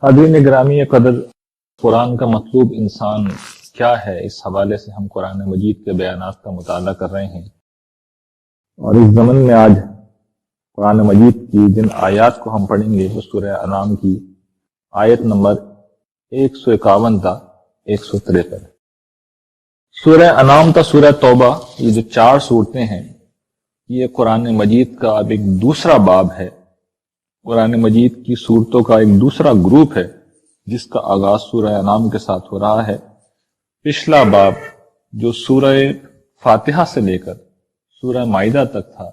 حاضرین گرامی قدر، قرآن کا مطلوب انسان کیا ہے، اس حوالے سے ہم قرآن مجید کے بیانات کا مطالعہ کر رہے ہیں، اور اس ضمن میں آج قرآن مجید کی جن آیات کو ہم پڑھیں گے وہ سورہ انعام کی آیت نمبر 151 تا 153۔ سورہ انعام تا سورہ توبہ، یہ جو 4 صورتیں ہیں، یہ قرآن مجید کا اب ایک دوسرا باب ہے، قرآن مجید کی صورتوں کا ایک دوسرا گروپ ہے جس کا آغاز سورہ انعام کے ساتھ ہو رہا ہے۔ پچھلا باب جو سورہ فاتحہ سے لے کر سورہ مائدہ تک تھا،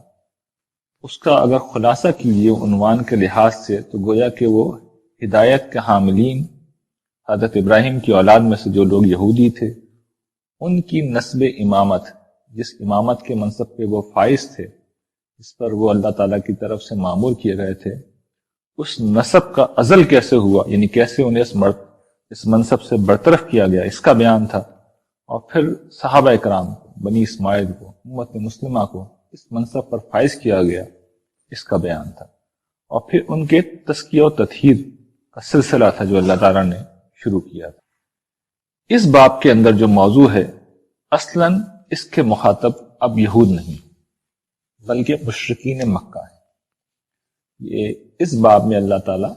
اس کا اگر خلاصہ کیجیے عنوان کے لحاظ سے تو گویا کہ وہ ہدایت کے حاملین حضرت ابراہیم کی اولاد میں سے جو لوگ یہودی تھے، ان کی نسب امامت، جس امامت کے منصب پہ وہ فائز تھے، اس پر وہ اللہ تعالیٰ کی طرف سے مامور کیے گئے تھے، اس نسب کا ازل کیسے ہوا، یعنی کیسے انہیں اس منصب سے برطرف کیا گیا، اس کا بیان تھا۔ اور پھر صحابہ اکرام کو، بنی اسماعیل کو، امت مسلمہ کو اس منصب پر فائز کیا گیا، اس کا بیان تھا۔ اور پھر ان کے تزکیہ و تطہیر کا سلسلہ تھا جو اللہ تعالیٰ نے شروع کیا تھا۔ اس باب کے اندر جو موضوع ہے، اصلاً اس کے مخاطب اب یہود نہیں بلکہ مشرکین مکہ ہیں۔ یہ اس باب میں اللہ تعالیٰ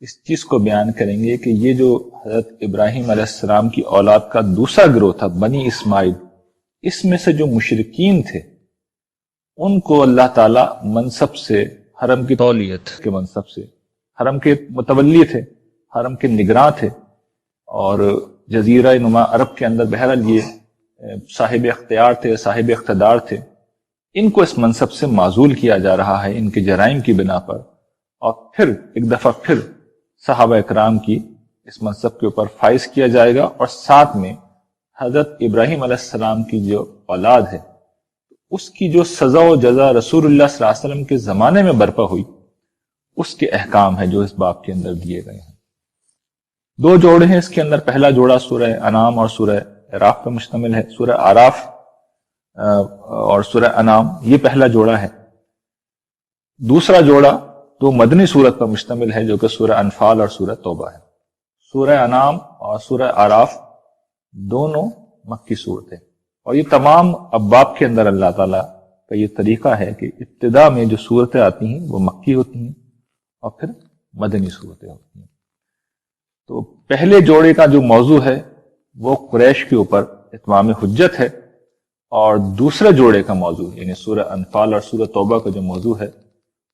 اس چیز کو بیان کریں گے کہ یہ جو حضرت ابراہیم علیہ السلام کی اولاد کا دوسرا گروہ تھا، بنی اسماعیل، اس میں سے جو مشرکین تھے، ان کو اللہ تعالیٰ منصب سے، حرم کی تولیت کے منصب سے، حرم کے متولی تھے، حرم کے نگراں تھے، اور جزیرہ نما عرب کے اندر بہرحال یہ صاحب اختیار تھے، صاحب اقتدار تھے۔ ان کو اس منصب سے معزول کیا جا رہا ہے ان کے جرائم کی بنا پر، اور پھر ایک دفعہ پھر صحابہ اکرام کی اس منصب کے اوپر فائز کیا جائے گا، اور ساتھ میں حضرت ابراہیم علیہ السلام کی جو اولاد ہے اس کی جو سزا و جزا رسول اللہ صلی اللہ علیہ وسلم کے زمانے میں برپا ہوئی، اس کے احکام ہیں جو اس باب کے اندر دیے گئے ہیں۔ 2 جوڑے ہیں اس کے اندر، پہلا جوڑا سورہ انعام اور سورہ اعراف پر مشتمل ہے۔ سورہ اعراف اور سورہ انعام یہ پہلا جوڑا ہے۔ دوسرا جوڑا 2 مدنی صورت پر مشتمل ہے جو کہ سورہ انفال اور سورہ توبہ ہے۔ سورہ انعام اور سورہ اعراف دونوں مکی صورتیں، اور یہ تمام ابواب کے اندر اللہ تعالیٰ کا یہ طریقہ ہے کہ ابتدا میں جو صورتیں آتی ہیں وہ مکی ہوتی ہیں اور پھر مدنی صورتیں ہوتی ہیں۔ تو پہلے جوڑے کا جو موضوع ہے وہ قریش کے اوپر اتمام حجت ہے، اور دوسرے جوڑے کا موضوع یعنی سورہ انفال اور سورہ توبہ کا جو موضوع ہے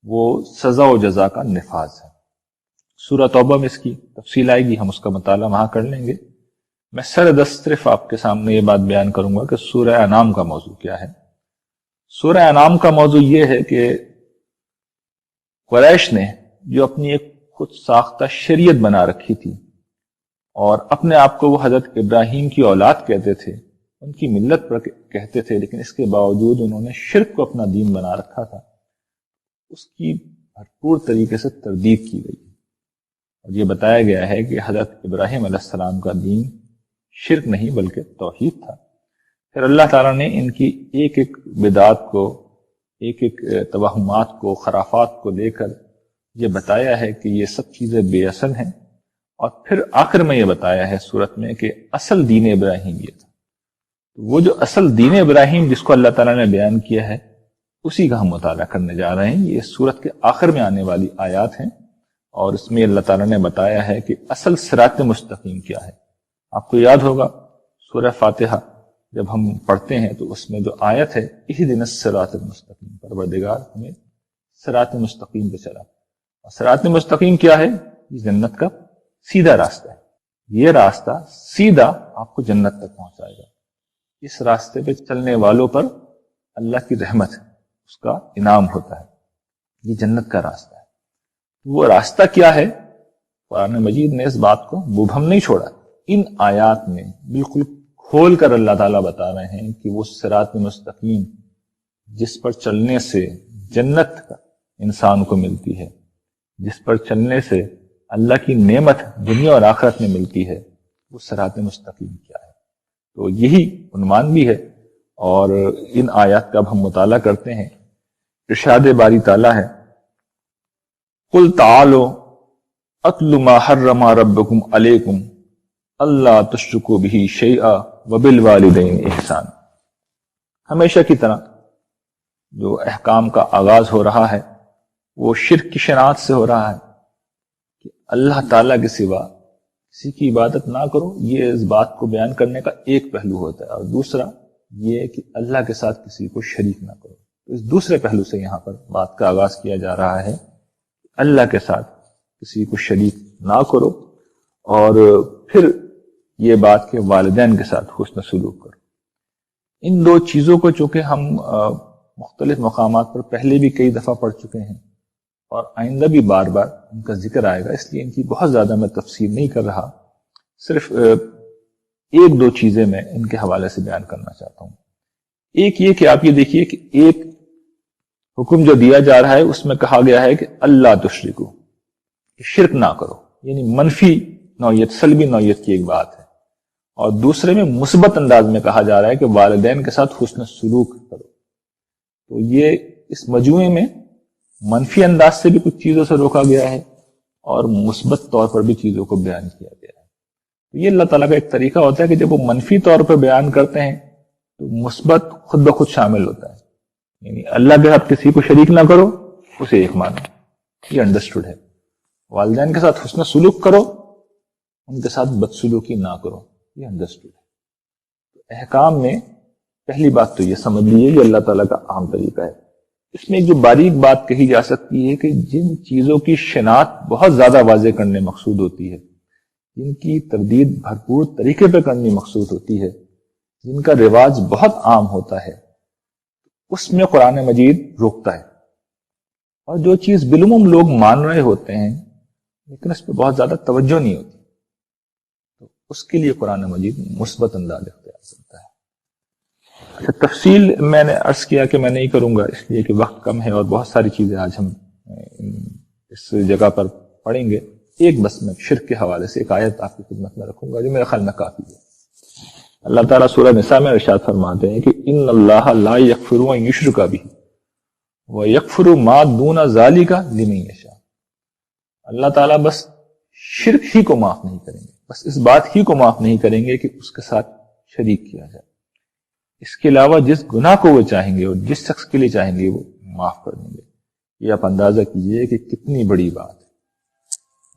وہ سزا و جزا کا نفاذ ہے۔ سورہ توبہ میں اس کی تفصیل آئے گی، ہم اس کا مطالعہ وہاں کر لیں گے۔ میں سردست صرف آپ کے سامنے یہ بات بیان کروں گا کہ سورہ انعام کا موضوع کیا ہے۔ سورہ انعام کا موضوع یہ ہے کہ قریش نے جو اپنی ایک خود ساختہ شریعت بنا رکھی تھی، اور اپنے آپ کو وہ حضرت ابراہیم کی اولاد کہتے تھے، ان کی ملت پر کہتے تھے، لیکن اس کے باوجود انہوں نے شرک کو اپنا دین بنا رکھا تھا، اس کی بھرپور طریقے سے تردید کی گئی، اور یہ بتایا گیا ہے کہ حضرت ابراہیم علیہ السلام کا دین شرک نہیں بلکہ توحید تھا۔ پھر اللہ تعالیٰ نے ان کی ایک ایک بدعات کو، ایک ایک توہمات کو، خرافات کو لے کر یہ بتایا ہے کہ یہ سب چیزیں بے اصل ہیں، اور پھر آخر میں یہ بتایا ہے سورت میں کہ اصل دین ابراہیم یہ تھا۔ وہ جو اصل دین ابراہیم جس کو اللہ تعالیٰ نے بیان کیا ہے، اسی کا ہم مطالعہ کرنے جا رہے ہیں۔ یہ سورت کے آخر میں آنے والی آیات ہیں، اور اس میں اللہ تعالیٰ نے بتایا ہے کہ اصل صراط مستقیم کیا ہے۔ آپ کو یاد ہوگا سورہ فاتحہ جب ہم پڑھتے ہیں تو اس میں جو آیت ہے، اہدنا الصراط المستقیم، پروردگار ہمیں صراط مستقیم پہ چلا۔ اور صراط مستقیم کیا ہے؟ یہ جنت کا سیدھا راستہ ہے، یہ راستہ سیدھا آپ کو جنت تک پہنچائے گا۔ اس راستے پہ چلنے والوں پر اللہ کی رحمت ہے، اس کا انعام ہوتا ہے، یہ جنت کا راستہ ہے۔ وہ راستہ کیا ہے؟ قرآن مجید نے اس بات کو مبہم نہیں چھوڑا، ان آیات میں بالکل کھول کر اللہ تعالیٰ بتا رہے ہیں کہ وہ صراط مستقیم جس پر چلنے سے جنت کا انسان کو ملتی ہے، جس پر چلنے سے اللہ کی نعمت دنیا اور آخرت میں ملتی ہے، وہ صراط مستقیم کیا ہے۔ تو یہی عنوان بھی ہے، اور ان آیات کا اب ہم مطالعہ کرتے ہیں۔ ارشاد باری تعالیٰ ہے، قل تعالوا اتل ما حرم ربکم علیکم اللہ تشرکوا بہ شیئا وبالوالدین احسان. ہمیشہ کی طرح جو احکام کا آغاز ہو رہا ہے وہ شرک کی شناخت سے ہو رہا ہے کہ اللہ تعالیٰ کے سوا کسی کی عبادت نہ کرو. یہ اس بات کو بیان کرنے کا ایک پہلو ہوتا ہے، اور دوسرا یہ کہ اللہ کے ساتھ کسی کو شریک نہ کرو. تو اس دوسرے پہلو سے یہاں پر بات کا آغاز کیا جا رہا ہے، اللہ کے ساتھ کسی کو شریک نہ کرو، اور پھر یہ بات کہ والدین کے ساتھ حسن سلوک کرو. ان دو چیزوں کو چونکہ ہم مختلف مقامات پر پہلے بھی کئی دفعہ پڑھ چکے ہیں اور آئندہ بھی بار بار ان کا ذکر آئے گا، اس لیے ان کی بہت زیادہ میں تفصیل نہیں کر رہا. صرف ایک دو چیزیں میں ان کے حوالے سے بیان کرنا چاہتا ہوں. ایک یہ کہ آپ یہ دیکھیے کہ ایک حکم جو دیا جا رہا ہے اس میں کہا گیا ہے کہ اللہ تشرکو، شرک نہ کرو، یعنی منفی نوعیت، سلبی نوعیت کی ایک بات ہے. اور دوسرے میں مثبت انداز میں کہا جا رہا ہے کہ والدین کے ساتھ حسن سلوک کرو. تو یہ اس مجموعے میں منفی انداز سے بھی کچھ چیزوں سے روکا گیا ہے اور مثبت طور پر بھی چیزوں کو بیان کیا گیا ہے. تو یہ اللہ تعالیٰ کا ایک طریقہ ہوتا ہے کہ جب وہ منفی طور پر بیان کرتے ہیں تو مثبت خود بخود شامل ہوتا ہے. یعنی اللہ کے ساتھ کسی کو شریک نہ کرو، اسے ایک مانو، یہ انڈرسٹوڈ ہے. والدین کے ساتھ حسن سلوک کرو، ان کے ساتھ بدسلوکی نہ کرو، یہ انڈرسٹوڈ ہے. احکام میں پہلی بات تو یہ سمجھ لیجیے یہ اللہ تعالیٰ کا عام طریقہ ہے. اس میں ایک جو باریک بات کہی جا سکتی ہے کہ جن چیزوں کی شناخت بہت زیادہ واضح کرنے مقصود ہوتی ہے، جن کی تردید بھرپور طریقے پہ کرنی مقصود ہوتی ہے، جن کا رواج بہت عام ہوتا ہے، اس میں قرآن مجید روکتا ہے. اور جو چیز بالعموم لوگ مان رہے ہوتے ہیں لیکن اس پہ بہت زیادہ توجہ نہیں ہوتی، تو اس کے لیے قرآن مجید مثبت انداز اختیار کرتا ہے. اچھا، تفصیل میں نے عرض کیا کہ میں نہیں کروں گا اس لیے کہ وقت کم ہے اور بہت ساری چیزیں آج ہم اس جگہ پر پڑھیں گے. ایک بس میں شرک کے حوالے سے ایک آیت آپ کی خدمت میں رکھوں گا جو میرے خیال میں کافی ہے. اللہ تعالیٰ سورہ نساء میں ارشاد فرماتے ہیں کہ ان اللہ لا یغفر ان یشرک بہ ویغفر ما دون ذالک لمن یشاء. اللہ تعالیٰ بس شرک ہی کو معاف نہیں کریں گے، بس اس بات ہی کو معاف نہیں کریں گے کہ اس کے ساتھ شریک کیا جائے. اس کے علاوہ جس گناہ کو وہ چاہیں گے اور جس شخص کے لیے چاہیں گے وہ معاف کر دیں گے. یہ آپ اندازہ کیجئے کہ کتنی بڑی بات ہے.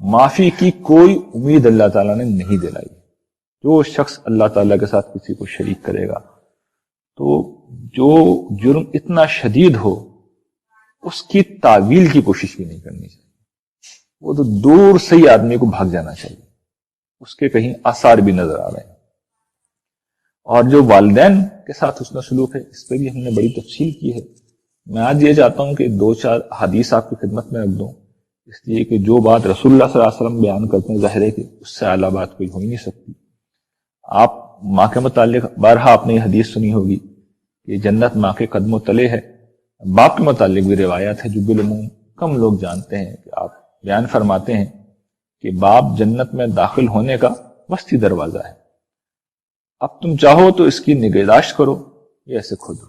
معافی کی کوئی امید اللہ تعالیٰ نے نہیں دلائی. جو شخص اللہ تعالیٰ کے ساتھ کسی کو شریک کرے گا تو جو جرم اتنا شدید ہو اس کی تعویل کی کوشش بھی نہیں کرنی چاہیے. وہ تو دور سے ہی آدمی کو بھاگ جانا چاہیے، اس کے کہیں آثار بھی نظر آ رہے ہیں. اور جو والدین کے ساتھ حسن سلوک ہے اس پہ بھی ہم نے بڑی تفصیل کی ہے. میں آج یہ چاہتا ہوں کہ دو چار حدیث آپ کی خدمت میں رکھ دوں، اس لیے کہ جو بات رسول اللہ صلی اللہ علیہ وسلم بیان کرتے ہیں ظاہر ہے کہ اس سے اعلیٰ بات کوئی ہو ہی نہیں سکتی. آپ ماں کے متعلق بارہا آپ نے یہ حدیث سنی ہوگی کہ جنت ماں کے قدموں تلے ہے. باپ کے متعلق بھی روایات ہے جو بالعموم کم لوگ جانتے ہیں کہ آپ بیان فرماتے ہیں کہ باپ جنت میں داخل ہونے کا وسطی دروازہ ہے. اب تم چاہو تو اس کی نگہداشت کرو یا اسے کھودو.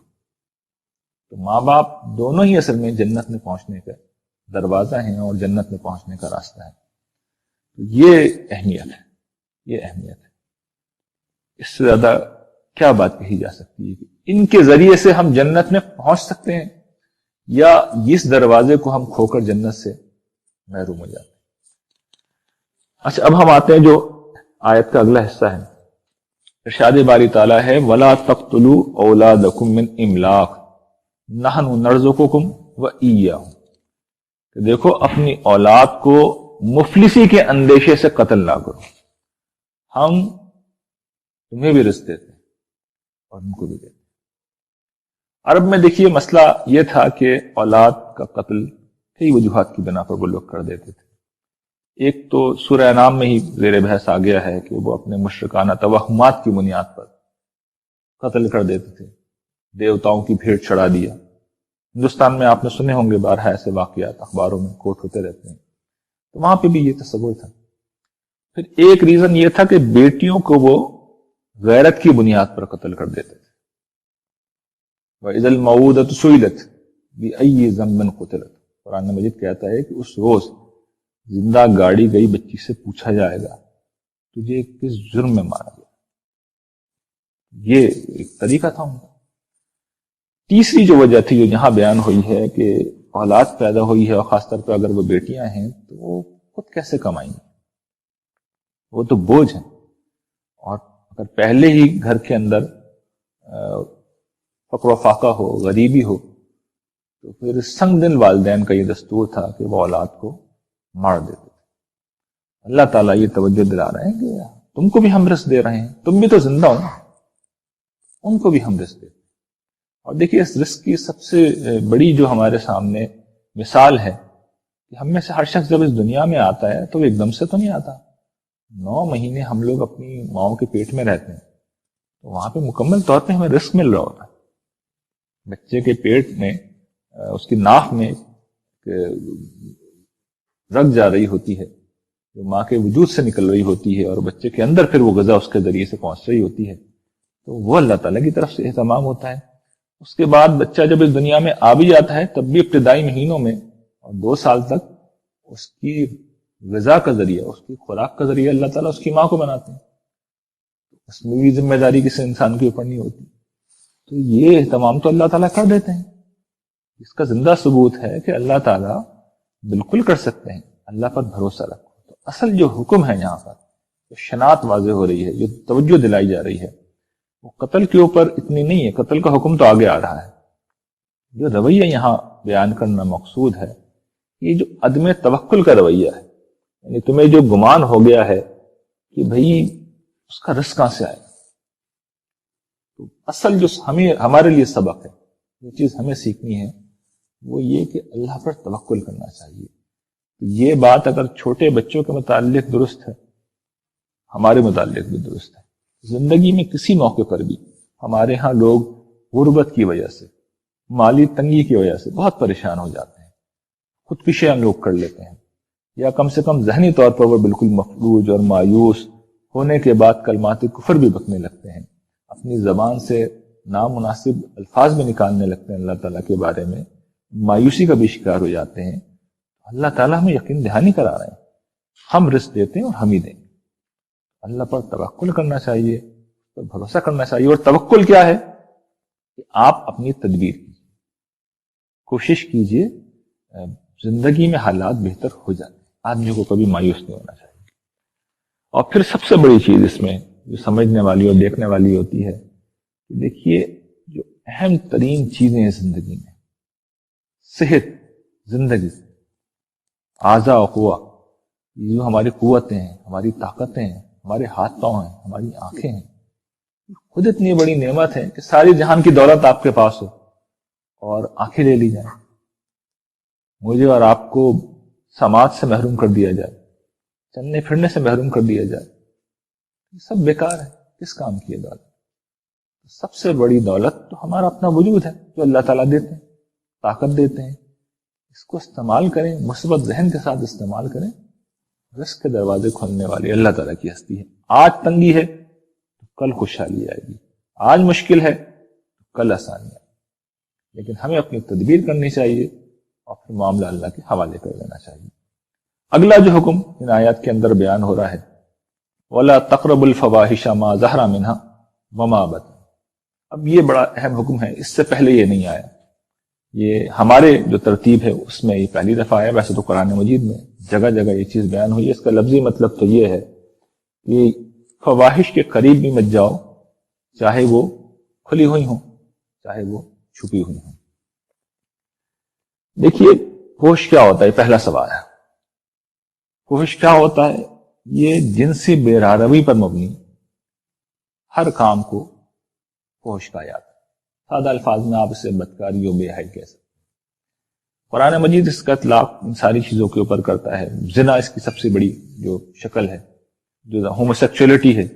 تو ماں باپ دونوں ہی اصل میں جنت میں پہنچنے کا دروازہ ہیں اور جنت میں پہنچنے کا راستہ ہے. یہ اہمیت ہے، یہ اہمیت ہے. اس سے زیادہ کیا بات کہی جا سکتی ہے کہ ان کے ذریعے سے ہم جنت میں پہنچ سکتے ہیں یا اس دروازے کو ہم کھو کر جنت سے محروم ہو جاتے ہیں. اچھا، اب ہم آتے ہیں جو آیت کا اگلا حصہ ہے. ارشاد باری تعالیٰ ہے وَلَا تَقْتُلُوا أَوْلَادَكُم مِّنْ إِمْلَاقٍ نَحْنُ نَرْزُقُكُمْ وَإِيَّاهُمْ. کہ دیکھو اپنی اولاد کو مفلسی کے اندیشے سے قتل نہ کرو، ہم تمہیں بھی رزق دیتے ہیں اور ان کو بھی دیتے ہیں. عرب میں دیکھیے مسئلہ یہ تھا کہ اولاد کا قتل کئی وجوہات کی بنا پر وہ لوگ کر دیتے تھے. ایک تو سورہ انعام میں ہی زیر بحث آ گیا ہے کہ وہ اپنے مشرکانہ توہمات کی بنیاد پر قتل کر دیتے تھے. دیوتاؤں کی بھیڑ چڑھا دیا. ہندوستان میں آپ نے سنے ہوں گے بارہا ایسے واقعات اخباروں میں کوٹ ہوتے رہتے ہیں. تو وہاں پہ بھی یہ تصور تھا. پھر ایک ریزن یہ تھا کہ بیٹیوں کو وہ غیرت کی بنیاد پر قتل کر دیتے تھے. وَإِذَا الْمَوْءُودَةُ سُئِلَتْ بِأَيِّ ذَنبٍ قُتِلَتْ. قرآن مجید کہتا ہے کہ اس روز زندہ گاڑی گئی بچی سے پوچھا جائے گا تجھے کس جرم میں مارا گیا. یہ ایک طریقہ تھا ان کا. تیسری جو وجہ تھی جو یہاں بیان ہوئی ہے کہ اولاد پیدا ہوئی ہے اور خاص طور پہ اگر وہ بیٹیاں ہیں تو وہ خود کیسے کمائیں گی, وہ تو بوجھ ہیں. اور اگر پہلے ہی گھر کے اندر فقر و فاقہ ہو, غریبی ہو, تو پھر سنگ دل والدین کا یہ دستور تھا کہ وہ اولاد کو مار دیتے تھے. اللہ تعالیٰ یہ توجہ دلا رہے ہیں کہ تم کو بھی ہم رزق دے رہے ہیں, تم بھی تو زندہ ہو, ان کو بھی ہم رزق دے. اور دیکھیے اس رزق کی سب سے بڑی جو ہمارے سامنے مثال ہے کہ ہم میں سے ہر شخص جب اس دنیا میں آتا ہے تو وہ ایک دم سے تو نہیں آتا. 9 مہینے ہم لوگ اپنی ماؤں کے پیٹ میں رہتے ہیں, تو وہاں پہ مکمل طور پہ ہمیں رزق مل رہا ہوتا ہے. بچے کے پیٹ میں اس کی ناف میں رگ جا رہی ہوتی ہے جو ماں کے وجود سے نکل رہی ہوتی ہے, اور بچے کے اندر پھر وہ غذا اس کے ذریعے سے پہنچ رہی ہوتی ہے. تو وہ اللہ تعالیٰ کی طرف سے اہتمام ہوتا ہے. اس کے بعد بچہ جب اس دنیا میں آ بھی جاتا ہے تب بھی ابتدائی مہینوں میں اور 2 سال تک اس کی غذا کا ذریعہ, اس کی خوراک کا ذریعہ اللہ تعالیٰ اس کی ماں کو بناتے ہیں. اس میں بھی ذمہ داری کسی انسان کے اوپر نہیں ہوتی. تو یہ اہتمام تو اللہ تعالیٰ کر دیتے ہیں. اس کا زندہ ثبوت ہے کہ اللہ تعالیٰ بالکل کر سکتے ہیں. اللہ پر بھروسہ رکھو. تو اصل جو حکم ہے یہاں پر, جو شناعت واضح ہو رہی ہے, جو توجہ دلائی جا رہی ہے, وہ قتل کے اوپر اتنی نہیں ہے. قتل کا حکم تو آگے آ رہا ہے. جو رویہ یہاں بیان کرنا مقصود ہے یہ جو عدم توکل کا رویہ ہے, یعنی تمہیں جو گمان ہو گیا ہے کہ بھئی اس کا رزق کہاں سے آئے. تو اصل جو ہمارے لیے سبق ہے, جو چیز ہمیں سیکھنی ہے وہ یہ کہ اللہ پر توکل کرنا چاہیے. یہ بات اگر چھوٹے بچوں کے متعلق درست ہے, ہمارے متعلق بھی درست ہے. زندگی میں کسی موقع پر بھی ہمارے ہاں لوگ غربت کی وجہ سے, مالی تنگی کی وجہ سے بہت پریشان ہو جاتے ہیں, خودکشیاں لوگ کر لیتے ہیں, یا کم سے کم ذہنی طور پر وہ بالکل مفلوج اور مایوس ہونے کے بعد کلمات کفر بھی بکنے لگتے ہیں, اپنی زبان سے نامناسب الفاظ بھی نکالنے لگتے ہیں اللہ تعالیٰ کے بارے میں, مایوسی کا بھی شکار ہو جاتے ہیں. اللہ تعالیٰ ہمیں یقین دہانی کرا رہے ہیں, ہم رزق دیتے ہیں اور ہم ہی دیں گے. اللہ پر توکل کرنا چاہیے, پر بھروسہ کرنا چاہیے. اور توکل کیا ہے کہ آپ اپنی تدبیر کیجیے, کوشش کیجیے, زندگی میں حالات بہتر ہو جاتے ہیں. آدمی کو کبھی مایوس نہیں ہونا چاہیے. اور پھر سب سے بڑی چیز اس میں جو سمجھنے والی اور دیکھنے والی ہوتی ہے کہ دیکھیے جو اہم ترین چیزیں ہیں زندگی میں, صحت, زندگی, اعضاء و قوا, یہ جو ہماری قوتیں ہیں, ہماری طاقتیں ہیں, ہمارے ہاتھ پاؤں ہیں, ہماری آنکھیں ہیں, خود اتنی بڑی نعمت ہے کہ ساری جہان کی دولت آپ کے پاس ہو اور آنکھیں لے لی جائیں, مجھے اور آپ کو سماعت سے محروم کر دیا جائے, چلنے پھرنے سے محروم کر دیا جائے, یہ سب بیکار ہے. کس کام کی ہے دولت؟ سب سے بڑی دولت تو ہمارا اپنا وجود ہے جو اللہ تعالیٰ دیتے ہیں, طاقت دیتے ہیں. اس کو استعمال کریں, مثبت ذہن کے ساتھ استعمال کریں. رزق کے دروازے کھولنے والی اللہ تعالیٰ کی ہستی ہے. آج تنگی ہے تو کل خوشحالی آئے گی, آج مشکل ہے تو کل آسانی آئے گی. لیکن ہمیں اپنی تدبیر کرنی چاہیے اور پھر معاملہ اللہ کے حوالے کر دینا چاہیے. اگلا جو حکم ان آیات کے اندر بیان ہو رہا ہے, وَلَا تَقْرَبُوا الْفَوَاحِشَ مَا ظَهَرَ مِنْهَا وَمَا بَطَنَ. اب یہ بڑا اہم حکم ہے, اس سے پہلے یہ نہیں آیا. یہ ہمارے جو ترتیب ہے اس میں یہ پہلی دفعہ آیا. ویسے تو قرآن مجید میں جگہ جگہ یہ چیز بیان ہوئی ہے. اس کا لفظی مطلب تو یہ ہے کہ فواحش کے قریب بھی مت جاؤ, چاہے وہ کھلی ہوئی ہوں چاہے وہ چھپی ہوئی ہوں. دیکھیے فحش کیا ہوتا ہے, پہلا سوال ہے. فحش کیا ہوتا ہے؟ یہ جنسی بے راروی پر مبنی ہر کام کو فحش کہا جاتا ہے. سادہ الفاظ میں آپ اسے بدکاری و بے حیائی کہہ سکتے ہیں. قرآن مجید اس کا اطلاق ان ساری چیزوں کے اوپر کرتا ہے. زنا اس کی سب سے بڑی جو شکل ہے, جو ہوموسیکچولیٹی ہے.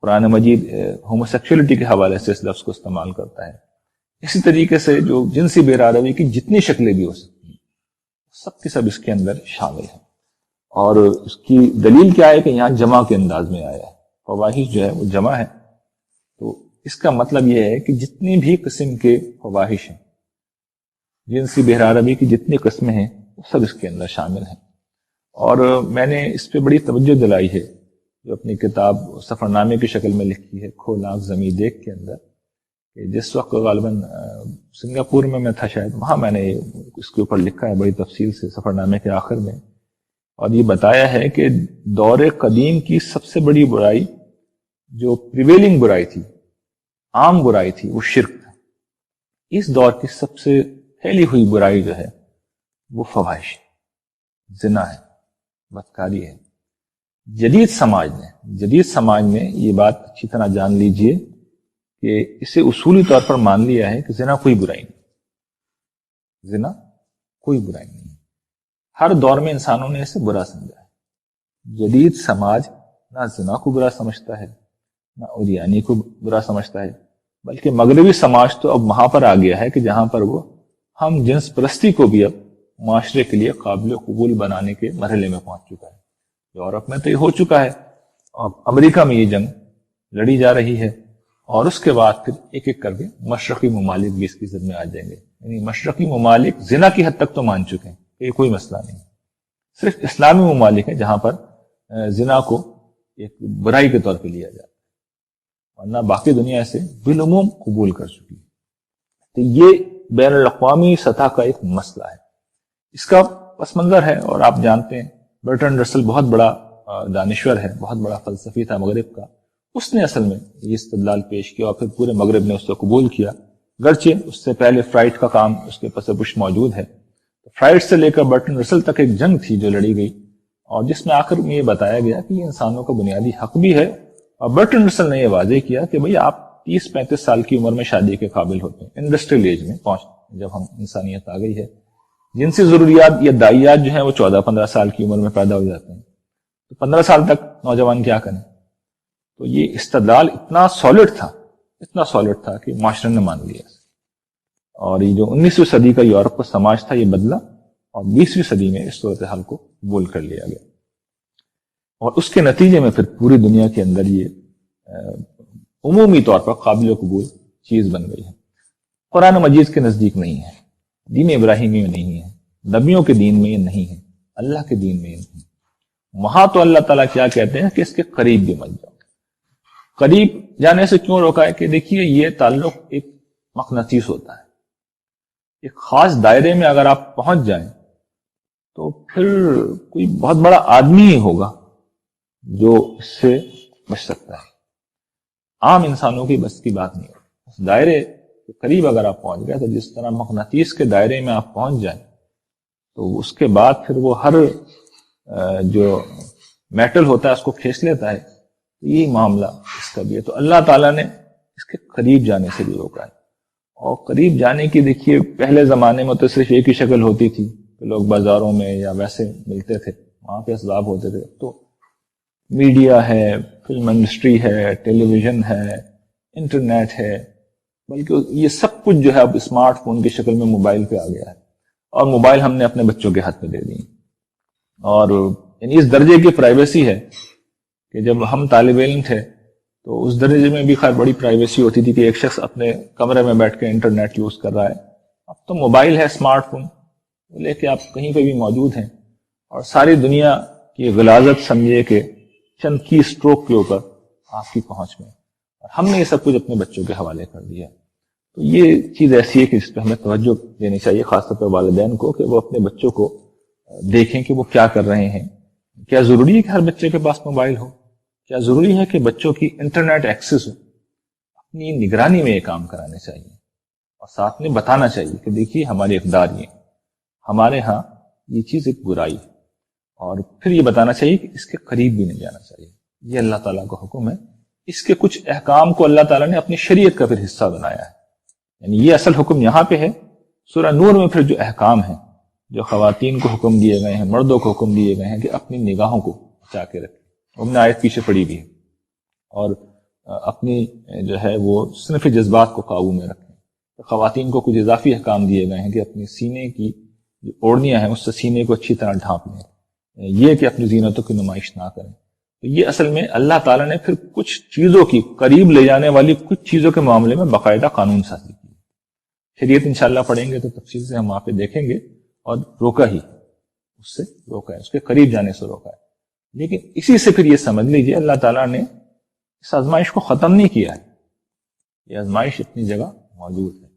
قرآن مجید ہوموسیکچولیٹی کے حوالے سے اس لفظ کو استعمال کرتا ہے. اسی طریقے سے جو جنسی بے راروی کی جتنی شکلیں بھی ہو سکتی ہیں سب کی سب اس کے اندر شامل ہیں. اور اس کی دلیل کیا ہے کہ یہاں جمع کے انداز میں آیا ہے. فواحش جو ہے وہ جمع ہے, تو اس کا مطلب یہ ہے کہ جتنی بھی قسم کے فواحش ہیں, جنسی بے راروی کی جتنی قسمیں ہیں وہ سب اس کے اندر شامل ہیں. اور میں نے اس پہ بڑی توجہ دلائی ہے جو اپنی کتاب سفر نامے کی شکل میں لکھی ہے کھول آنکھ زمیں دیکھ کے اندر، کہ جس وقت غالباً سنگاپور میں تھا شاید، وہاں میں نے اس کے اوپر لکھا ہے بڑی تفصیل سے سفر نامے کے آخر میں، اور یہ بتایا ہے کہ دور قدیم کی سب سے بڑی برائی جو پریویلنگ برائی تھی، عام برائی تھی، وہ شرک تھا۔ اس دور کی سب سے پھیلی ہوئی برائی جو ہے وہ فواحش، زنا ہے، بدکاری ہے۔ جدید سماج نے یہ بات اچھی طرح جان لیجئے کہ اسے اصولی طور پر مان لیا ہے کہ زنا کوئی برائی نہیں، زنا کوئی برائی نہیں۔ ہر دور میں انسانوں نے اسے برا سمجھا ہے۔ جدید سماج نہ زنا کو برا سمجھتا ہے، نہ اوریانی کو برا سمجھتا ہے، بلکہ مغربی سماج تو اب وہاں پر آ گیا ہے کہ جہاں پر وہ ہم جنس پرستی کو بھی اب معاشرے کے لیے قابل قبول بنانے کے مرحلے میں پہنچ چکا ہے۔ یورپ میں تو یہ ہو چکا ہے، اور امریکہ میں یہ جنگ لڑی جا رہی ہے، اور اس کے بعد پھر ایک ایک کر کے مشرقی ممالک بھی اس کی زد میں آ جائیں گے۔ یعنی مشرقی ممالک زنا کی حد تک تو مان چکے ہیں کہ یہ کوئی مسئلہ نہیں، صرف اسلامی ممالک ہیں جہاں پر زنا کو ایک برائی کے طور پہ لیا جاتا ہے، ورنہ باقی دنیا اسے بالعموم قبول کر چکی ہے۔ تو یہ بین الاقوامی سطح کا ایک مسئلہ ہے، اس کا پس منظر ہے، اور آپ جانتے ہیں برٹرنڈ رسل بہت بڑا دانشور ہے، بہت بڑا فلسفی تھا مغرب کا، اس نے اصل میں یہ استدلال پیش کیا اور پھر پورے مغرب نے اس کو قبول کیا، گرچہ اس سے پہلے فرائڈ کا کام اس کے پس پش موجود ہے۔ فرائڈ سے لے کر برٹرنڈ رسل تک ایک جنگ تھی جو لڑی گئی، اور جس میں آخر میں یہ بتایا گیا کہ یہ انسانوں کا بنیادی حق بھی ہے، اور برٹرنڈ رسل نے یہ واضح کیا کہ بھئی آپ 30-35 سال کی عمر میں شادی کے قابل ہوتے ہیں، انڈسٹریل ایج میں پہنچ جب ہم انسانیت آ گئی ہے۔ جنسی ضروریات یا دائیات جو ہیں وہ 14-15 سال کی عمر میں پیدا ہو جاتے ہیں، تو 15 سال تک نوجوان کیا کریں؟ تو یہ استدلال اتنا سالڈ تھا کہ معاشرے نے مان لیا، اور یہ جو 19ویں صدی کا یورپ کا سماج تھا یہ بدلا، اور 20ویں صدی میں اس صورتحال کو قبول کر لیا گیا، اور اس کے نتیجے میں پھر پوری دنیا کے اندر یہ عمومی طور پر قابل قبول چیز بن گئی ہے۔ قرآن مجید کے نزدیک نہیں ہے، دین ابراہیمی میں نہیں ہے، نبیوں کے دین میں یہ نہیں ہے، اللہ کے دین میں یہ نہیں ہے۔ وہاں تو اللہ تعالیٰ کیا کہتے ہیں کہ اس کے قریب بھی مت جاؤ۔ قریب جانے سے کیوں روکا ہے؟ کہ دیکھیے یہ تعلق ایک مقناطیس ہوتا ہے، ایک خاص دائرے میں اگر آپ پہنچ جائیں تو پھر کوئی بہت بڑا آدمی ہی ہوگا جو اس سے بچ سکتا ہے، عام انسانوں کی بس کی بات نہیں ہے۔ اس دائرے کے قریب اگر آپ پہنچ گئے تو جس طرح مقناطیس کے دائرے میں آپ پہنچ جائیں تو اس کے بعد پھر وہ ہر جو میٹل ہوتا ہے اس کو کھینچ لیتا ہے، یہی معاملہ اس کا بھی ہے۔ تو اللہ تعالیٰ نے اس کے قریب جانے سے بھی روکا ہے، اور قریب جانے کی دیکھیے پہلے زمانے میں تو صرف ایک ہی شکل ہوتی تھی کہ لوگ بازاروں میں یا ویسے ملتے تھے، وہاں پہ اسباب ہوتے تھے۔ تو میڈیا ہے، فلم انڈسٹری ہے، ٹیلی ویژن ہے، انٹرنیٹ ہے، بلکہ یہ سب کچھ جو ہے اب اسمارٹ فون کی شکل میں موبائل پہ آ گیا ہے، اور موبائل ہم نے اپنے بچوں کے ہاتھ میں دے دی، اور یعنی اس درجے کی پرائیویسی ہے کہ جب ہم طالب علم تھے تو اس درجے میں بھی خیر بڑی پرائیویسی ہوتی تھی کہ ایک شخص اپنے کمرے میں بیٹھ کے انٹرنیٹ یوز کر رہا ہے۔ اب تو موبائل ہے، اسمارٹ فون لے کے آپ کہیں پہ بھی موجود ہیں، اور ساری دنیا کی غلاظت سمجھے کہ چند کی اسٹروک کے اوپر آپ کی پہنچ میں، اور ہم نے یہ سب کچھ اپنے بچوں کے حوالے کر دیا۔ تو یہ چیز ایسی ہے کہ اس پہ ہمیں توجہ دینی چاہیے، خاص طور پہ والدین کو، کہ وہ اپنے بچوں کو دیکھیں کہ وہ کیا کر رہے ہیں۔ کیا ضروری ہے کہ ہر بچے کے پاس موبائل ہو؟ کیا ضروری ہے کہ بچوں کی انٹرنیٹ ایکسس ہو؟ اپنی نگرانی میں یہ کام کرانے چاہیے، اور ساتھ میں بتانا چاہیے کہ دیکھیے ہماری اقدار یہ، ہمارے ہاں یہ چیز ایک برائی ہے، اور پھر یہ بتانا چاہیے کہ اس کے قریب بھی نہیں جانا چاہیے۔ یہ اللہ تعالیٰ کا حکم ہے، اس کے کچھ احکام کو اللہ تعالیٰ نے اپنی شریعت کا پھر حصہ بنایا ہے، یعنی یہ اصل حکم یہاں پہ ہے۔ سورہ نور میں پھر جو احکام ہیں، جو خواتین کو حکم دیے گئے ہیں، مردوں کو حکم دیے گئے ہیں کہ اپنی نگاہوں کو بچا کے رکھیں، ہم نے آیت پیچھے پڑی بھی ہے، اور اپنی جو ہے وہ صنفی جذبات کو قابو میں رکھیں۔ خواتین کو کچھ اضافی احکام دیے گئے ہیں کہ اپنی سینے کی جو اوڑھنیاں ہیں اس سے سینے کو اچھی طرح ڈھانپ لیں، یہ کہ اپنی زینتوں کی نمائش نہ کریں۔ تو یہ اصل میں اللہ تعالیٰ نے پھر کچھ چیزوں کی قریب لے جانے والی کچھ چیزوں کے معاملے میں باقاعدہ قانون سازی کی۔ شریعت انشاءاللہ پڑھیں گے تو تفصیل سے ہم وہاں پہ دیکھیں گے، اور روکا ہی اس سے روکا ہے، اس کے قریب جانے سے روکا ہے. لیکن اسی سے پھر یہ سمجھ لیجیے اللہ تعالیٰ نے اس آزمائش کو ختم نہیں کیا ہے. یہ آزمائش اپنی جگہ موجود ہے.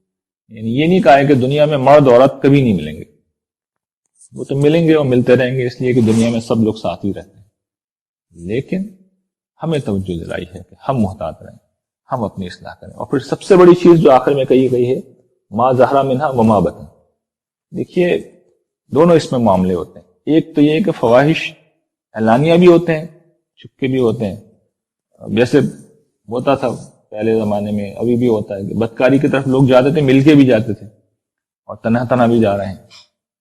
یعنی یہ نہیں کہا ہے کہ دنیا میں مرد عورت کبھی نہیں ملیں گے، وہ تو ملیں گے اور ملتے رہیں گے، اس لیے کہ دنیا میں سب لوگ ساتھ ہی رہتے ہیں. لیکن ہمیں توجہ دلائی ہے کہ ہم محتاط رہیں، ہم اپنی اصلاح کریں. اور پھر سب سے بڑی چیز جو آخر میں کہی گئی ہے، ما ظہر منہا وما بطن. دیکھیے دونوں اس میں معاملے ہوتے ہیں. ایک تو یہ کہ فواہش اعلانیہ بھی ہوتے ہیں، چھپکے بھی ہوتے ہیں. جیسے ہوتا تھا پہلے زمانے میں، ابھی بھی ہوتا ہے کہ بدکاری کی طرف لوگ جاتے تھے، مل کے بھی جاتے تھے، اور تنہا تنہا بھی جا رہے ہیں،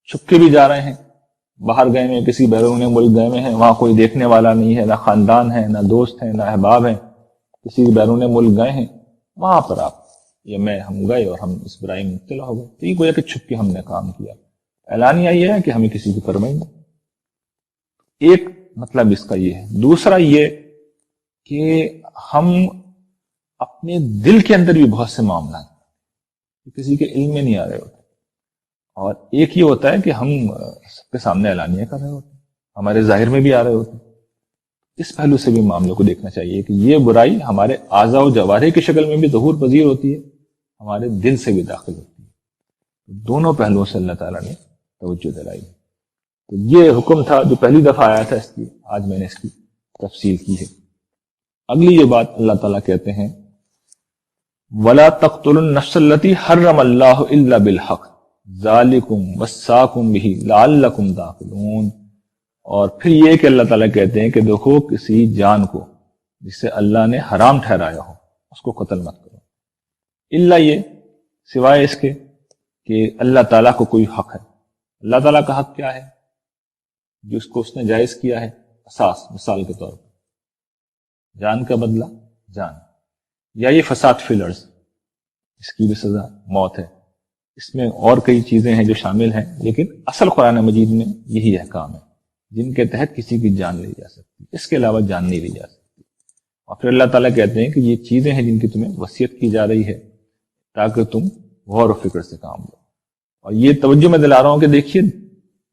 چھپکے بھی جا رہے ہیں. باہر گئے میں، کسی بیرون ملک گئے میں ہیں، وہاں کوئی دیکھنے والا نہیں ہے، نہ خاندان ہے، نہ دوست ہیں، نہ احباب ہیں، کسی بیرون ملک گئے ہیں، وہاں پر آپ یا میں ہم گئے اور ہم اس برائی میں مبتلا ہو گئے. تو یہ گویا کہ چھپ کے ہم نے کام کیا. اعلانیہ یہ ہے کہ ہمیں کسی کی پرواہ نہیں. ایک مطلب اس کا یہ ہے. دوسرا یہ کہ ہم اپنے دل کے اندر بھی بہت سے معاملات کسی کے علم میں نہیں آ رہے ہوتے، اور ایک یہ ہوتا ہے کہ ہم سب کے سامنے اعلانیہ کر رہے ہوتے ہیں، ہمارے ظاہر میں بھی آ رہے ہوتے ہیں. اس پہلو سے بھی معاملے کو دیکھنا چاہیے کہ یہ برائی ہمارے اعضاء و جوارح کی شکل میں بھی ظہور پذیر ہوتی ہے، ہمارے دل سے بھی داخل ہوتی ہے. دونوں پہلوؤں سے اللہ تعالیٰ نے توجہ دلائی. تو یہ حکم تھا جو پہلی دفعہ آیا تھا، اس کی آج میں نے اس کی تفصیل کی ہے. اگلی یہ بات اللہ تعالیٰ کہتے ہیں وَلَا تَقْتُلُوا النَّفْسَ الَّتِي حَرَّمَ اللَّهُ إِلَّا بِالْحَقِّ ذَلِكُمْ وَصَّاكُمْ بِهِ لَعَلَّكُمْ تَعْقِلُونَ. اور پھر یہ کہ اللہ تعالیٰ کہتے ہیں کہ دیکھو کسی جان کو جسے اللہ نے حرام ٹھہرایا ہو اس کو قتل مت کرو، الا یہ سوائے اس کے کہ اللہ تعالیٰ کو کوئی حق ہے. اللہ تعالیٰ کا حق کیا ہے؟ جو اس کو اس نے جائز کیا ہے. اساس مثال کے طور پر جان کا بدلہ جان، یا یہ فساد فی الارض، اس کی بھی سزا موت ہے. اس میں اور کئی چیزیں ہیں جو شامل ہیں، لیکن اصل قرآن مجید میں یہی احکام ہے جن کے تحت کسی کی جان لی جا سکتی، اس کے علاوہ جان نہیں لی جا سکتی. اور پھر اللہ تعالیٰ کہتے ہیں کہ یہ چیزیں ہیں جن کی تمہیں وصیت کی جا رہی ہے تاکہ تم غور و فکر سے کام لو. اور یہ توجہ میں دلا رہا ہوں کہ دیکھیے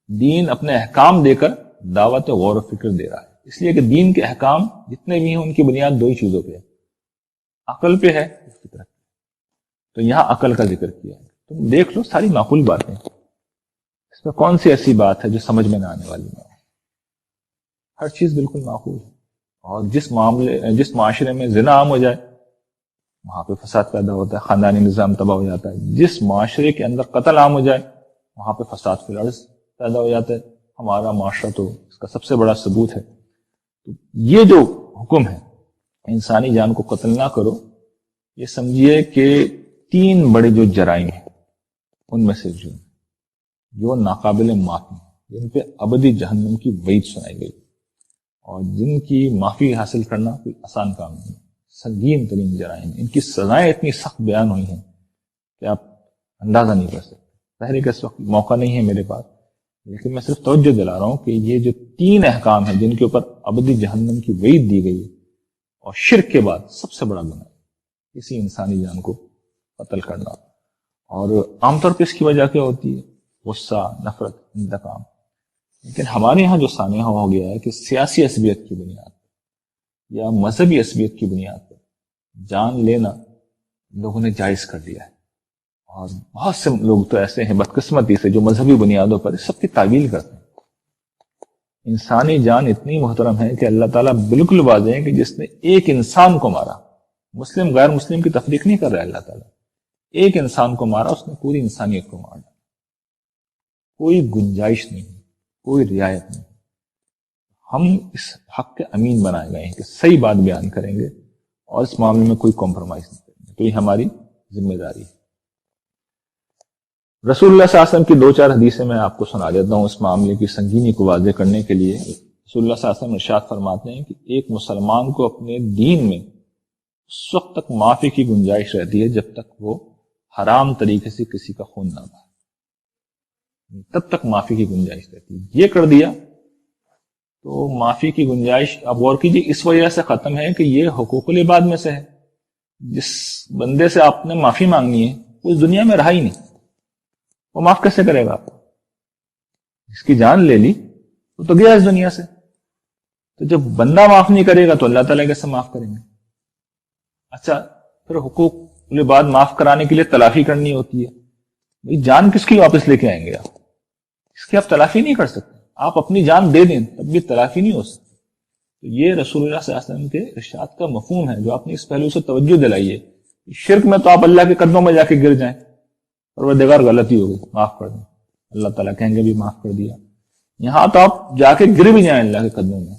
دین اپنے احکام دے کر دعوت غور و فکر دے رہا ہے، اس لیے کہ دین کے احکام جتنے بھی ہیں ان کی بنیاد دو ہی چیزوں پہ ہے، عقل پہ ہے، فطرت. تو یہاں عقل کا ذکر کیا ہے. تم دیکھ لو ساری معقول باتیں، اس میں کون سی ایسی بات ہے جو سمجھ میں نہ آنے والی نہ ہو؟ ہر چیز بالکل معقول ہے. اور جس معاشرے میں زنا عام ہو جائے وہاں پہ فساد پیدا ہوتا ہے، خاندانی نظام تباہ ہو جاتا ہے. جس معاشرے کے اندر قتل عام ہو جائے وہاں پہ فساد فی الارض پیدا ہو جاتا ہے. ہمارا معاشرہ تو اس کا سب سے بڑا ثبوت ہے. تو یہ جو حکم ہے انسانی جان کو قتل نہ کرو، یہ سمجھیے کہ تین بڑے جو جرائم ہیں ان میں سے جو ناقابل معافی، جن پہ ابدی جہنم کی وعید سنائی گئی اور جن کی معافی حاصل کرنا کوئی آسان کام نہیں، سنگین ترین جرائم. ان کی سزائیں اتنی سخت بیان ہوئی ہیں کہ آپ اندازہ نہیں کر سکتے. ظاہر ہے کہ اس وقت موقع نہیں ہے میرے پاس، لیکن میں صرف توجہ دلا رہا ہوں کہ یہ جو تین احکام ہیں جن کے اوپر ابدی جہنم کی وعید دی گئی ہے، اور شرک کے بعد سب سے بڑا گناہ کسی انسانی جان کو قتل کرنا. اور عام طور پہ اس کی وجہ کیا ہوتی ہے؟ غصہ، نفرت، انتقام. لیکن ہمارے ہاں جو سانحہ ہو گیا ہے کہ سیاسی عصبیت کی بنیاد پر یا مذہبی عصبیت کی بنیاد پر جان لینا لوگوں نے جائز کر دیا ہے. اور بہت سے لوگ تو ایسے ہیں بدقسمتی سے جو مذہبی بنیادوں پر اس سب کی تعویل کرتے ہیں. انسانی جان اتنی محترم ہے کہ اللہ تعالیٰ بالکل واضح ہے کہ جس نے ایک انسان کو مارا، مسلم غیر مسلم کی تفریق نہیں کر رہا ہے اللہ تعالیٰ، ایک انسان کو مارا، اس نے پوری انسانیت کو مارا. کوئی گنجائش نہیں، کوئی رعایت نہیں. ہم اس حق کے امین بنائے گئے ہیں کہ صحیح بات بیان کریں گے اور اس معاملے میں کوئی کمپرومائز نہیں کریں گے. تو یہ ہماری ذمہ داری ہے. رسول اللہ صلی اللہ علیہ وسلم کی 2-4 حدیثیں میں آپ کو سنا دیتا ہوں اس معاملے کی سنگینی کو واضح کرنے کے لیے. رسول اللہ صلی اللہ علیہ وسلم ارشاد فرماتے ہیں کہ ایک مسلمان کو اپنے دین میں اس وقت تک معافی کی گنجائش رہتی ہے جب تک وہ حرام طریقے سے کسی کا خون نہ بہائے، تب تک معافی کی گنجائش رہتی ہے. یہ کر دیا تو معافی کی گنجائش آپ غور کیجیے اس وجہ سے ختم ہے کہ یہ حقوق العباد میں سے ہے. جس بندے سے آپ نے معافی مانگنی ہے وہ اس دنیا میں رہا ہی نہیں، وہ معاف کیسے کرے گا آپ کو؟ جس کی جان لے لی وہ تو گیا اس دنیا سے. تو جب بندہ معاف نہیں کرے گا تو اللہ تعالیٰ کیسے معاف کریں گے؟ اچھا پھر حقوق بعد معاف کرانے کے لیے تلافی کرنی ہوتی ہے. بھائی جان کس کی واپس لے کے آئیں گے آپ؟ اس کی آپ تلافی نہیں کر سکتے. آپ اپنی جان دے دیں تب بھی تلافی نہیں ہو سکتی. تو یہ رسول اللہ صلی اللہ علیہ وسلم کے ارشاد کا مفہوم ہے جو آپ نے اس پہلو سے توجہ دلائی ہے. شرک میں تو آپ اللہ کے قدموں میں جا کے گر جائیں اور وہ دیگر غلطی ہو گئی معاف کر دیں, اللہ تعالیٰ کہیں گے بھی معاف کر دیا. یہاں تو آپ جا کے گر بھی جائیں اللہ کے قدموں میں,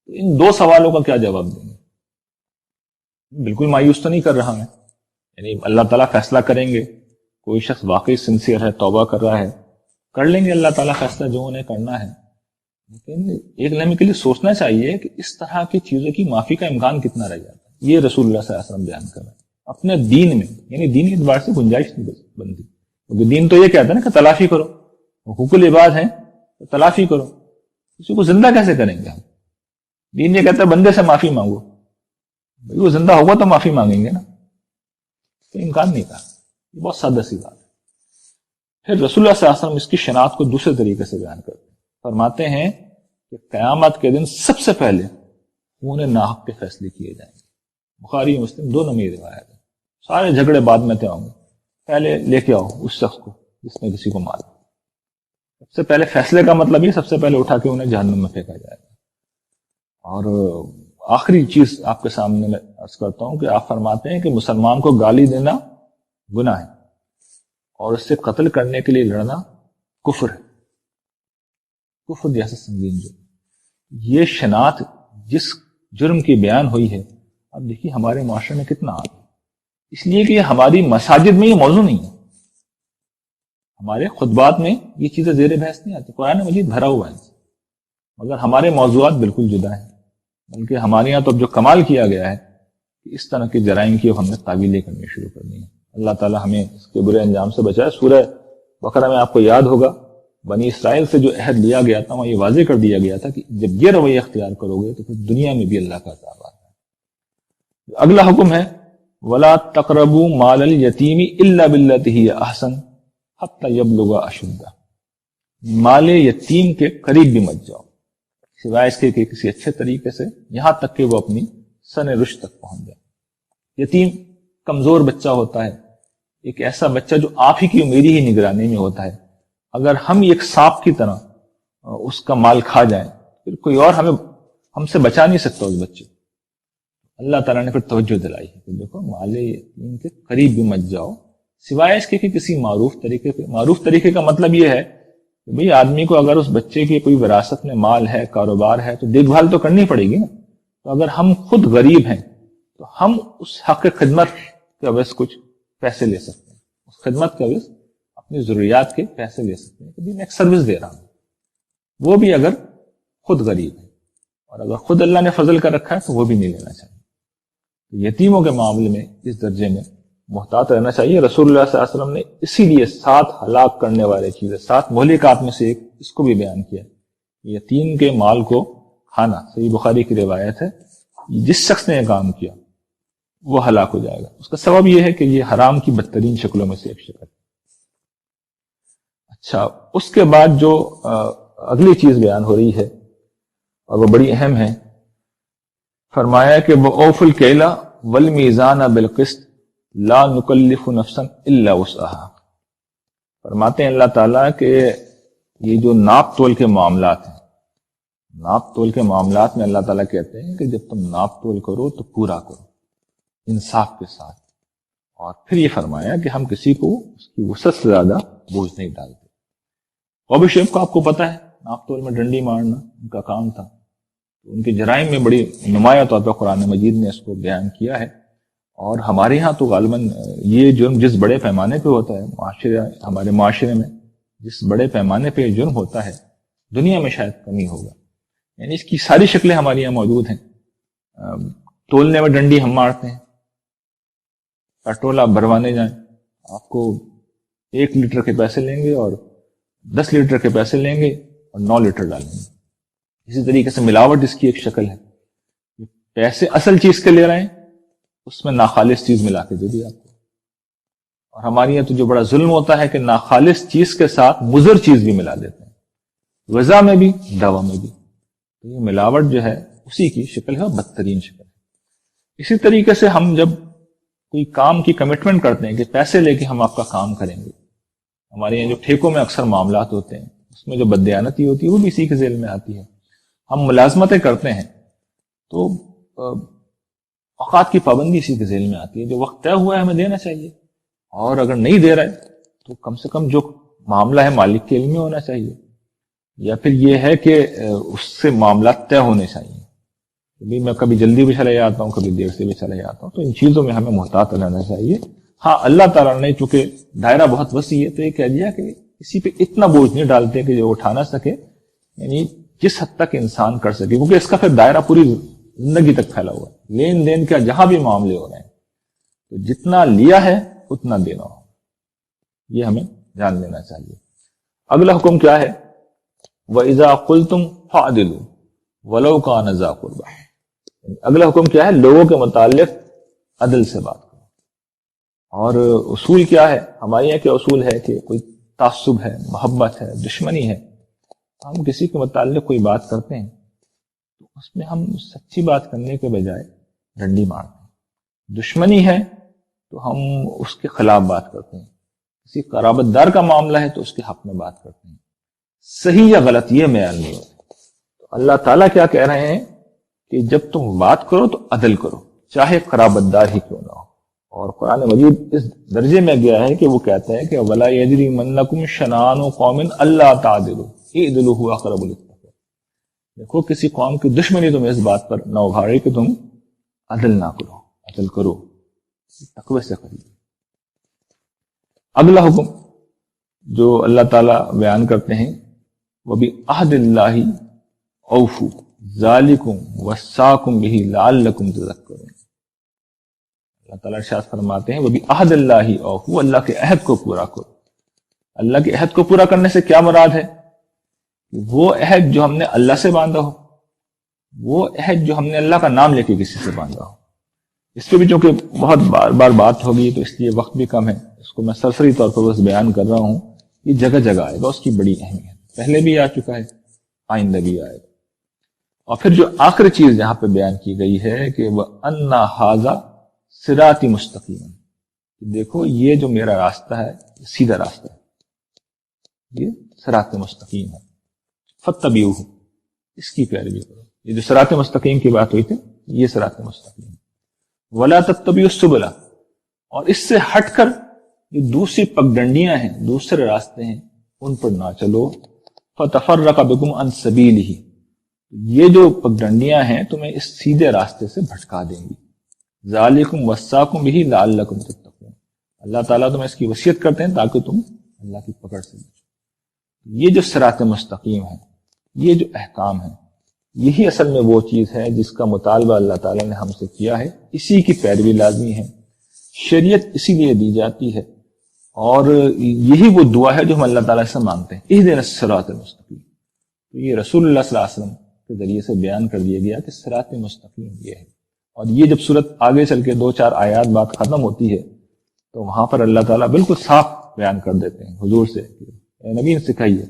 تو ان دو سوالوں کا کیا جواب دیں گے؟ بالکل مایوس تو نہیں کر رہا میں, یعنی اللہ تعالیٰ فیصلہ کریں گے, کوئی شخص واقعی سنسیئر ہے, توبہ کر رہا ہے, کر لیں گے اللہ تعالیٰ فیصلہ جو انہیں کرنا ہے. لیکن ایک لمحے کے لیے سوچنا چاہیے کہ اس طرح کی چیزوں کی معافی کا امکان کتنا رہ جاتا ہے. یہ رسول اللہ صلی اللہ علیہ وسلم بیان کر رہے ہیں اپنے دین میں, یعنی دین کے اعتبار سے گنجائش نہیں بنتی, کیونکہ دین تو یہ کہتا ہے نا کہ تلافی کرو, حقوق العباد ہیں تو تلافی کرو. کسی کو زندہ کیسے کریں گے ہم؟ دین یہ کہتا ہے بندے سے معافی مانگو, بھائی وہ زندہ ہوگا تو معافی مانگیں گے نا, تو امکان نہیں تھا. یہ بہت سادہ سی بات ہے. پھر رسول اللہ صلی اللہ علیہ وسلم اس کی شناخت کو دوسرے طریقے سے بیان کرتے ہیں, فرماتے ہیں کہ قیامت کے دن سب سے پہلے انہیں ناحق کے فیصلے کیے جائیں گے. بخاری مسلم دونوں میں روایت ہے. سارے جھگڑے بعد میں طے ہوں گے, پہلے لے کے آؤ اس شخص کو جس نے کسی کو مارا. سب سے پہلے فیصلے کا مطلب یہ سب سے پہلے اٹھا کے انہیں جہنم میں پھینکا جائے گا. اور آخری چیز آپ کے سامنے میں عرض کرتا ہوں کہ آپ فرماتے ہیں کہ مسلمان کو گالی دینا گناہ ہے اور اس سے قتل کرنے کے لیے لڑنا کفر ہے. کفر جیسا سنگین جرم. یہ شناخت جس جرم کی بیان ہوئی ہے, اب دیکھیے ہمارے معاشرے میں کتنا عام ہے, اس لیے کہ ہماری مساجد میں یہ موضوع نہیں ہے, ہمارے خطبات میں یہ چیزیں زیر بحث نہیں آتی. قرآن مجید بھرا ہوا ہے, مگر ہمارے موضوعات بالکل جدا ہیں. بلکہ ہمارے یہاں تو اب جو کمال کیا گیا ہے کہ اس طرح کے جرائم کی ہم نے تعویلیں کرنی شروع کرنی ہے. اللہ تعالی ہمیں اس کے برے انجام سے بچائے. سورہ بقرہ میں آپ کو یاد ہوگا بنی اسرائیل سے جو عہد لیا گیا تھا وہ یہ واضح کر دیا گیا تھا کہ جب یہ رویہ اختیار کرو گے تو پھر دنیا میں بھی اللہ کا عذاب آتا ہے. اگلا حکم ہے وَلَا تَقْرَبُوا مَالَ الْيَتِيمِ إِلَّا بِالَّتِي هِيَ أَحْسَنُ حَتَّى يَبْلُغَ أَشُدَّهُ. مال یتیم کے قریب بھی مت جاؤ سوائے اس کے کہ کسی اچھے طریقے سے, یہاں تک کہ وہ اپنی سن رشد تک پہنچ جائے. یتیم کمزور بچہ ہوتا ہے, ایک ایسا بچہ جو آپ ہی کی میری ہی نگرانی میں ہوتا ہے. اگر ہم ایک سانپ کی طرح اس کا مال کھا جائیں پھر کوئی اور ہم سے بچا نہیں سکتا اس بچے. اللہ تعالیٰ نے پھر توجہ دلائی ہے کہ دیکھو مال یتیم کے قریب بھی مت جاؤ سوائے اس کے کہ کسی معروف طریقے پہ. معروف طریقے کا مطلب یہ ہے کہ بھئی آدمی کو اگر اس بچے کی کوئی وراثت میں مال ہے, کاروبار ہے, تو دیکھ بھال تو کرنی پڑے گی نا. تو اگر ہم خود غریب ہیں تو ہم اس حق خدمت کے عوض کچھ پیسے لے سکتے ہیں, اس خدمت کے عوض اپنی ضروریات کے پیسے لے سکتے ہیں کہ میں ایک سروس دے رہا ہوں, وہ بھی اگر خود غریب ہے. اور اگر خود اللہ نے فضل کر رکھا ہے تو وہ بھی نہیں لینا چاہیے. یتیموں کے معاملے میں اس درجے میں محتاط رہنا چاہیے. رسول اللہ صلی اللہ علیہ وسلم نے اسی لیے 7 ہلاک کرنے والے چیزیں, 7 مہلکات میں سے ایک اس کو بھی بیان کیا. یتیم کے مال کو کھانا, صحیح بخاری کی روایت ہے, جس شخص نے یہ کام کیا وہ ہلاک ہو جائے گا. اس کا سبب یہ ہے کہ یہ حرام کی بدترین شکلوں میں سے ایک شکل ہے. اچھا, اس کے بعد جو اگلی چیز بیان ہو رہی ہے اور وہ بڑی اہم ہے, فرمایا کہ وَأَوْفُوا الْكَيْلَ وَالْمِيزَانَ بِالْقِسْطِ لَا نُكَلِّفُ نَفْسًا إِلَّا وُسْعَهَا. فرماتے ہیں اللہ تعالیٰ کہ یہ جو ناپ تول کے معاملات ہیں, ناپ تول کے معاملات میں اللہ تعالیٰ کہتے ہیں کہ جب تم ناپ تول کرو تو پورا کرو انصاف کے ساتھ. اور پھر یہ فرمایا کہ ہم کسی کو اس کی وسعت سے زیادہ بوجھ نہیں ڈالتے. قوم شعیب کو آپ کو پتہ ہے ناپ تول میں ڈنڈی مارنا ان کا کام تھا. ان کے جرائم میں بڑی نمایاں طور پر قرآن مجید نے اس کو بیان کیا ہے. اور ہمارے ہاں تو غالباً یہ جرم جس بڑے پیمانے پہ ہوتا ہے, ہمارے معاشرے میں جس بڑے پیمانے پہ یہ جرم ہوتا ہے دنیا میں شاید کمی ہوگا. یعنی اس کی ساری شکلیں ہمارے یہاں موجود ہیں. تولنے میں ڈنڈی ہم مارتے ہیں, پیٹرول آپ بھروانے جائیں آپ کو 1 لیٹر کے پیسے لیں گے اور 10 لیٹر کے پیسے لیں گے اور 9 لیٹر ڈالیں گے. اسی طریقے سے ملاوٹ اس کی ایک شکل ہے. پیسے اصل چیز کے لے رہے ہیں, اس میں ناخالص چیز ملا کے دے دی آپ کو. اور ہمارے یہاں تو جو بڑا ظلم ہوتا ہے کہ ناخالص چیز کے ساتھ مضر چیز بھی ملا دیتے ہیں. غذا میں بھی، دوا میں بھی. تو یہ ملاوٹ جو ہے اسی کی شکل ہے اور بدترین شکل ہے. اسی طریقے سے ہم جب کوئی کام کی کمٹمنٹ کرتے ہیں کہ پیسے لے کے ہم آپ کا کام کریں گے، ہمارے یہاں جو ٹھیکوں میں اکثر معاملات ہوتے ہیں اس میں جو بددیانتی ہوتی ہے وہ بھی اسی کے ذیل میں آتی ہے. ہم ملازمتیں کرتے ہیں تو اوقات کی پابندی اسی کے ذیل میں آتی ہے. جو وقت طے ہوا ہے ہمیں دینا چاہیے، اور اگر نہیں دے رہا ہے تو کم سے کم جو معاملہ ہے مالک کے علم میں ہونا چاہیے، یا پھر یہ ہے کہ اس سے معاملات طے ہونے چاہیے. میں کبھی جلدی بھی چلے جاتا ہوں، کبھی دیر سے بھی چلے جاتا ہوں، تو ان چیزوں میں ہمیں محتاط رہنا چاہیے. ہاں، اللہ تعالیٰ نے چونکہ دائرہ بہت وسیع ہے تو یہ کہہ دیا کہ کسی پہ اتنا بوجھ نہیں ڈالتے کہ جو اٹھا نہ سکے، یعنی جس حد تک انسان کر سکے، کیونکہ اس کا پھر دائرہ پوری زندگی تک پھیلا ہوا ہے. لین دین کا جہاں بھی معاملے ہو رہے ہیں تو جتنا لیا ہے اتنا دینا ہو، یہ ہمیں جان لینا چاہیے. اگلا حکم کیا ہے؟ وَإِذَا قُلْتُمْ فَعْدِلُوا وَلَوْ كَانَ ذَا قُرْبَىٰ. اگلا حکم کیا ہے؟ لوگوں کے متعلق عدل سے بات کرو. اور اصول کیا ہے ہمارے یہاں؟ کیا اصول ہے کہ کوئی تعصب ہے، محبت ہے، دشمنی ہے، ہم کسی کے متعلق کوئی بات کرتے ہیں تو اس میں ہم سچی بات کرنے کے بجائے ڈنڈی مارتے ہیں. دشمنی ہے تو ہم اس کے خلاف بات کرتے ہیں. کسی قرابت دار کا معاملہ ہے تو اس کے حق میں بات کرتے ہیں. صحیح یا غلط یہ معیار نہیں ہوتا. تو اللہ تعالیٰ کیا کہہ رہے ہیں کہ جب تم بات کرو تو عدل کرو، چاہے قرابت دار ہی کیوں نہ ہو. اور قرآن مجید اس درجے میں گیا ہے کہ وہ کہتا ہے کہ وَلَا يَجْرِمَنَّكُمْ شَنَآنُ قَوْمٍ أَلَّا تَعْدِلُوا اعْدِلُوا هُوَ أَقْرَبُ لِلتَّقْوَىٰ. دیکھو کسی قوم کی دشمنی تمہیں اس بات پر نہ ابھارے کہ تم عدل نہ کرو، عدل کرو، تقوی سے کریے. اگلا حکم جو اللہ تعالیٰ بیان کرتے ہیں وَبِعَهْدِ اللَّهِ أَوْفُوا ذَلِكُمْ وَصَّاكُمْ بِهِ لَعَلَّكُمْ تَذَكَّرُونَ. اللہ تعالیٰ ارشاد فرماتے ہیں وَبِعَهْدِ اللَّهِ أَوْفُوا، اللہ کے عہد کو پورا کرو. اللہ کے عہد کو پورا کرنے سے کیا مراد ہے؟ وہ عہد جو ہم نے اللہ سے باندھا ہو، وہ عہد جو ہم نے اللہ کا نام لے کے کسی سے باندھا ہو. اس پہ بھی چونکہ بہت بار بار بات ہوگی تو اس لیے وقت بھی کم ہے، اس کو میں سرسری طور پر بس بیان کر رہا ہوں. یہ جگہ جگہ آئے گا، اس کی بڑی اہمیت پہلے بھی آ چکا ہے، آئندہ بھی آئے گا. اور پھر جو آخری چیز یہاں پہ بیان کی گئی ہے کہ وَأَنَّ هَٰذَا صِرَاطِ مُسْتَقِيمًا، دیکھو یہ جو میرا راستہ ہے یہ سیدھا راستہ ہے، یہ صراط مستقیم ہے. فَاتَّبِعُوهُ، اس کی پیروی کرو. یہ جو صراط مستقیم کی بات ہوئی تھی یہ صراط مستقیم ہے. وَلَا تَتَّبِعُوا السُّبُلَ، اور اس سے ہٹ کر یہ دوسری پگڈنڈیاں ہیں، دوسرے راستے ہیں، ان پر نہ چلو. فَتَفَرَّقَ بِكُمْ عَنْ سَبِيلِهِ، یہ جو پگڈنڈیاں ہیں تمہیں اس سیدھے راستے سے بھٹکا دیں گی. ذَلِكُمْ وَصَّاكُمْ بِهِ لَعَلَّكُمْ تَتَّقُونَ، اللہ تعالیٰ تمہیں اس کی وصیت کرتے ہیں تاکہ تم اللہ کی پکڑ سے بچو. یہ جو صراط مستقیم ہے، یہ جو احکام ہے، یہی اصل میں وہ چیز ہے جس کا مطالبہ اللہ تعالیٰ نے ہم سے کیا ہے. اسی کی پیروی لازمی ہے. شریعت اسی لیے دی جاتی ہے، اور یہی وہ دعا ہے جو ہم اللہ تعالیٰ سے مانگتے ہیں، اہدنا الصراط المستقیم. تو یہ رسول اللہ صلی اللہ علیہ وسلم کے ذریعے سے بیان کر دیا گیا کہ صراط مستقیم یہ ہے. اور یہ جب صورت آگے چل کے 2-4 آیات بات ختم ہوتی ہے تو وہاں پر اللہ تعالیٰ بالکل صاف بیان کر دیتے ہیں حضور سے، اے نبی سکھائیے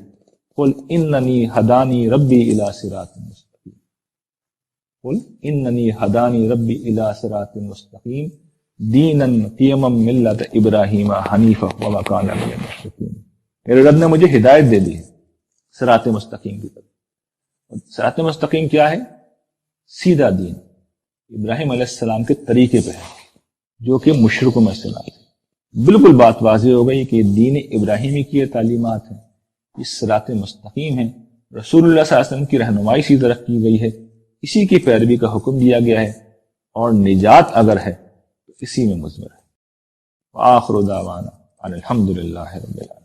قل اننی ہدانی ربی الی صراط مستقیم، قل اننی ہدانی ربی الی صراط مستقیم دینا قیما ملت ابراہیم حنیفا وما کان من المشرکین. میرے رب نے مجھے ہدایت دے دی ہے صراط مستقیم کی طرف. صراط مستقیم کیا ہے؟ سیدھا دین، ابراہیم علیہ السلام کے طریقے پہ ہے، جو کہ مشرکوں میں سے نہ تھے. بالکل بات واضح ہو گئی کہ دین ابراہیمی کی یہ تعلیمات ہیں، یہ صراط مستقیم ہے. رسول اللہ صلی اللہ علیہ وسلم کی رہنمائی اسی طرف کی گئی ہے، اسی کی پیروی کا حکم دیا گیا ہے، اور نجات اگر ہے تو اسی میں مضمر ہے. وآخر دعوانا ان الحمد للہ رب العالمین.